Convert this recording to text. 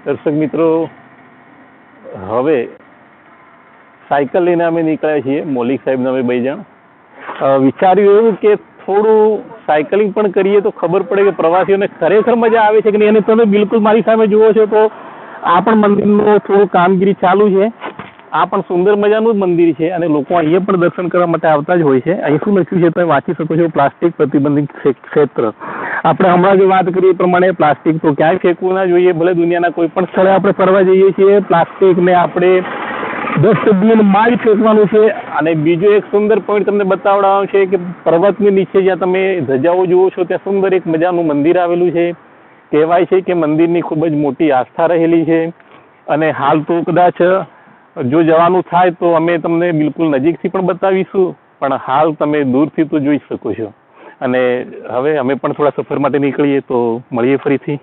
દર્શક મિત્રો, હવે સાયકલ લઈને અમે નીકળ્યા છીએ. મૌલિક સાહેબને અમે 2 જણ વિચાર્યું એવું કે થોડું સાયકલિંગ પણ કરીએ તો ખબર પડે કે પ્રવાસીઓને ખરેખર મજા આવે છે કે નહીં. અને તમે બિલકુલ મારી સામે જુઓ છો તો આ પણ મંદિરનું થોડું કામગીરી ચાલુ છે. આ પણ સુંદર મજાનું જ મંદિર છે અને લોકો અહીંયા પણ દર્શન કરવા માટે આવતા જ હોય છે. અહીં શું લખ્યું છે તમે વાંચી શકો છો, પ્લાસ્ટિક પ્રતિબંધિત ક્ષેત્ર. આપણે હમણાં જે વાત કરીએ એ પ્રમાણે પ્લાસ્ટિક તો ક્યાંય ફેંકવું ના જોઈએ. ભલે દુનિયાના કોઈ પણ સ્થળે આપણે ફરવા જઈએ છીએ, પ્લાસ્ટિકને આપણે ડસ્ટબિનમાં જ ફેંકવાનું છે. અને બીજો એક સુંદર પોઈન્ટ તમને બતાવવાનો છે કે પર્વતની નીચે જ્યાં તમે ધજાઓ જુઓ છો ત્યાં સુંદર એક મજાનું મંદિર આવેલું છે. કહેવાય છે કે મંદિરની ખૂબ જ મોટી આસ્થા રહેલી છે. અને હાલ તો કદાચ જો જવાનું થાય તો અમે તમને બિલકુલ નજીકથી પણ બતાવીશું, પણ હાલ તમે દૂરથી તો જોઈ શકો છો. અને હવે અમે પણ થોડા સફર માટે નીકળીએ તો મળીએ ફરીથી.